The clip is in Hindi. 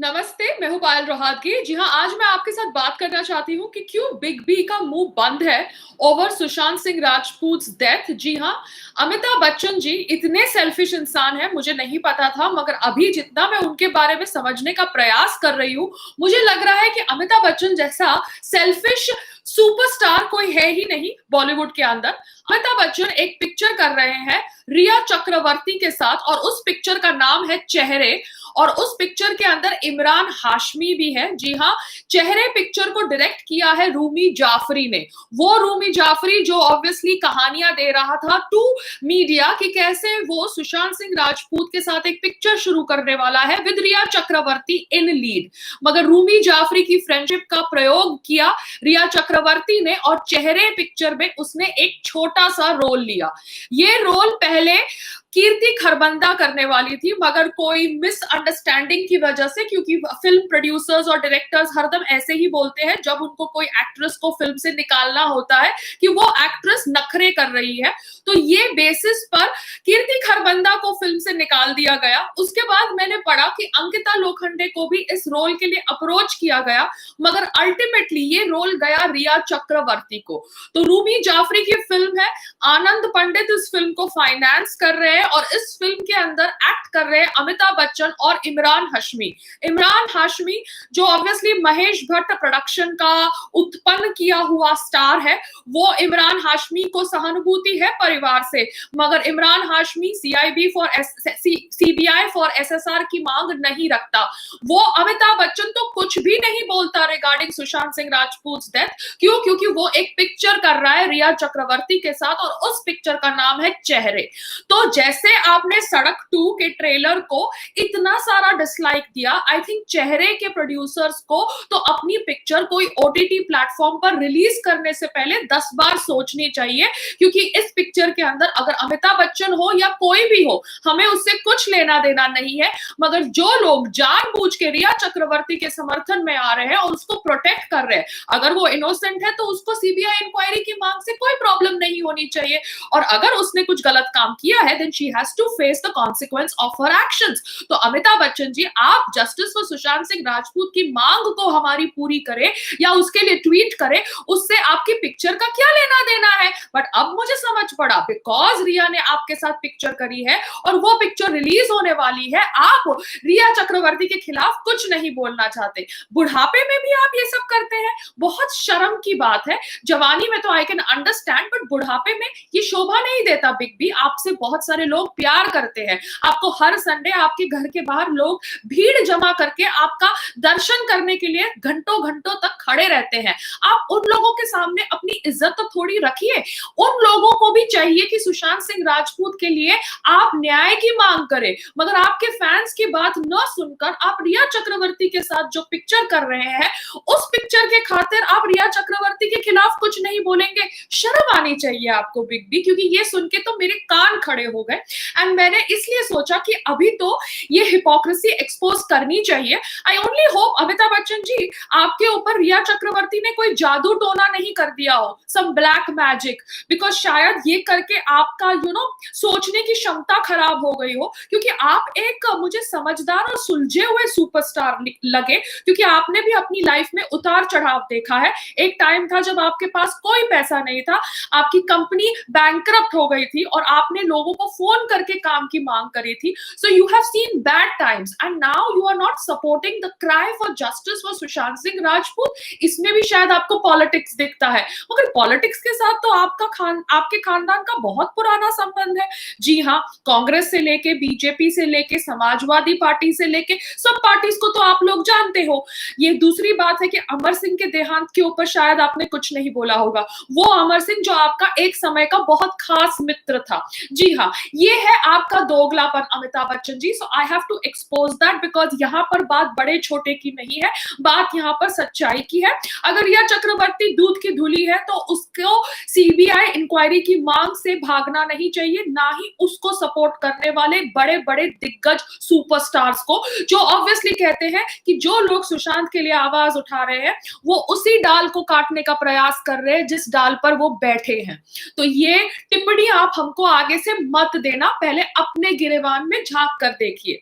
नमस्ते, मैं हूँ पायल रोहतगी। जी हाँ, आज मैं आपके साथ बात करना चाहती हूँ कि क्यों बिग बी का मुंह बंद है ओवर सुशांत सिंह राजपूत डेथ। जी हाँ, अमिताभ बच्चन जी इतने सेल्फिश इंसान हैं, मुझे नहीं पता था, मगर अभी जितना मैं उनके बारे में समझने का प्रयास कर रही हूँ, मुझे लग रहा है कि अमिताभ बच्चन जैसा सेल्फिश सुपरस्टार कोई है ही नहीं बॉलीवुड के अंदर। अमिताभ बच्चन एक पिक्चर कर रहे हैं रिया चक्रवर्ती के साथ, और उस पिक्चर का नाम है चेहरे। और उस पिक्चर के अंदर इमरान हाशमी भी है। जी हाँ, चेहरे पिक्चर को डायरेक्ट किया है रूमी जाफरी ने। वो रूमी जाफरी जो ऑब्वियसली कहानियां दे रहा था टू मीडिया कि कैसे वो सुशांत सिंह राजपूत के साथ एक पिक्चर शुरू करने वाला है with Riya Chakraborty in lead. मगर रूमी जाफरी की फ्रेंडशिप का प्रयोग किया रिया चक्रवर्ती ने, और चेहरे पिक्चर में उसने एक छोटा सा रोल लिया। ये रोल पहले कीर्ति खरबंदा करने वाली थी, मगर कोई मिसअंडरस्टैंडिंग की वजह से, क्योंकि फिल्म प्रोड्यूसर्स और डायरेक्टर्स हरदम ऐसे ही बोलते हैं जब उनको कोई एक्ट्रेस को फिल्म से निकालना होता है कि वो एक्ट्रेस नखरे कर रही है, तो ये बेसिस पर कीर्ति खरबंदा को फिल्म से निकाल दिया गया। उसके बाद मैंने पढ़ा कि अंकिता लोखंडे को भी इस रोल के लिए अप्रोच किया गया, मगर अल्टीमेटली ये रोल गया रिया चक्रवर्ती को। तो रूमी जाफरी की फिल्म है, आनंद पंडित इस फिल्म को फाइनेंस कर रहे हैं, और इस फिल्म के अंदर एक्ट कर रहे हैं अमिताभ बच्चन और इमरान हाशमी। इमरान हाशमी जो ऑब्वियसली महेश भट्ट प्रोडक्शन का उत्पन्न किया हुआ स्टार है, वो इमरान हाशमी को सहानुभूति है परिवार से, मगर Imran Hashmi CBI for SSR की मांग नहीं रखता। वो अमिताभ बच्चन तो कुछ भी नहीं बोलता रिगार्डिंग सुशांत सिंह राजपूत डेथ। क्यों? क्योंकि वो एक पिक्चर कर रहा है रिया चक्रवर्ती के साथ, और उस पिक्चर का नाम है चेहरे। तो जैसे आपने सड़क 2 के ट्रेलर को इतना सारा डिसलाइक दिया, आई थिंक चेहरे के प्रोड्यूसर्स को तो अपनी पिक्चर कोई ओटीटी प्लेटफॉर्म पर रिलीज करने से पहले 10 बार सोचनी चाहिए, क्योंकि इस पिक्चर के अंदर अगर अमिताभ बच्चन हो या कोई भी हो, हमें उससे कुछ लेना देना नहीं है। मगर जो लोग जानबूझ के रिया चक्रवर्ती के समर्थन में आ रहे हैं और उसको प्रोटेक्ट कर रहे हैं, अगर वो इनोसेंट है तो उसको सीबीआई इंक्वायरी की मांग से कोई प्रॉब्लम नहीं होनी चाहिए, और अगर उसने कुछ गलत काम किया है then she has to face the consequence of her actions. तो अमिताभ बच्चन जी, आप जस्टिस फॉर सुशांत सिंह राजपूत की मांग को हमारी पूरी करें या उसके लिए ट्वीट करें, उससे आपकी पिक्चर का क्या लेना देना है। बट अब मुझे समझ पड़ा, बिकॉज रिया ने आपके साथ पिक्चर करी है और वो पिक्चर रिलीज होने वाली है, आप रिया चक्रवर्ती के खिलाफ कुछ नहीं बोलना चाहते। बुढ़ापे में भी आप ये सब करते हैं, बहुत शर्म की बात है। जवानी में तो आई कैन अंडरस्टैंड, बट बुढ़ापे में ये शोभा नहीं देता। बिग बी, आपसे बहुत सारे लोग प्यार करते हैं, आपको हर संडे आपके घर के बाहर लोग भीड़ जमा करके आपका दर्शन करने के लिए घंटों घंटों तक खड़े रहते हैं। आप उन लोगों के सामने अपनी इज्जत तो थोड़ी रखिए। उन लोगों को भी चाहिए कि सुशांत सिंह राजपूत के लिए आप न्याय की मांग करें, मगर आपके फैंस की बात न सुनकर आप रिया चक्रवर्ती के साथ जो पिक्चर कर रहे हैं, उस पिक्चर के खातिर आप रिया चक्रवर्ती के खिलाफ कुछ नहीं बोलेंगे। शर्म आनी चाहिए आपको बिग बी, क्योंकि ये सुन के तो मेरे कान खड़े हो गए। एंड मैंने इसलिए सोचा कि अभी तो ये हिपोक्रेसी एक्सपोज करनी चाहिए। I only hope Amitabh Bachchan ji, आपके ऊपर रिया चक्रवर्ती ने कोई जादू टोना नहीं कर दिया हो, सम ब्लैक मैजिक, बिकॉज शायद ये करके आपका सोचने की क्षमता खराब हो गई हो, क्योंकि आप एक मुझे समझदार और सुलझे हुए सुपरस्टार लगे, क्योंकि आपने भी अपनी लाइफ में उतार चढ़ाव देखा है। एक टाइम था जब आपके पास कोई पैसा नहीं था, आपकी कंपनी बैंकरप्ट हो गई थी, और आपने लोगों को फोन करके काम की मांग करी थी। So you have seen bad times and now you are not supporting the cry for justice for Sushant Singh Rajput. इसमें भी शायद आपको पॉलिटिक्स दिखता है, मगर पॉलिटिक्स के साथ तो आपके खानदान का बहुत पुराना संबंध है। जी हाँ, कांग्रेस से लेके बीजेपी से लेके समाजवादी पार्टी से लेके सब पार्टीज को तो आप लोग जानते हो। ये दूसरी बात है कि अमर सिंह के देहांत के ऊपर शायद आपने कुछ नहीं बोला होगा। वो अमर सिंह जो आपका एक समय का बहुत खास मित्र था। जी हाँ, ये है आपका दोगलापन Amitabh Bachchan ji. So I have to expose that, because यहाँ पर बात बड़े छोटे की नहीं है, बात यहाँ पर सच्चाई की है। अगर यह चक्रवर्ती दूध की धुली है तो उसको सीबीआई इंक्वायरी की मांग से भागना नहीं चाहिए, ना ही उसको सपोर्ट करने वाले बड़े बड़े दिग्गज सुपरस्टार्स को, जो ऑब्वियसली कहते हैं कि जो लोग सुशांत के लिए आवाज उठा रहे हैं वो उसी डाल को काटने का प्रयास कर रहे हैं जिस डाल पर वो बैठे हैं। तो ये टिप्पणी आप हमको आगे से मत देना, पहले अपने गिरेबान में झांक कर देखिए।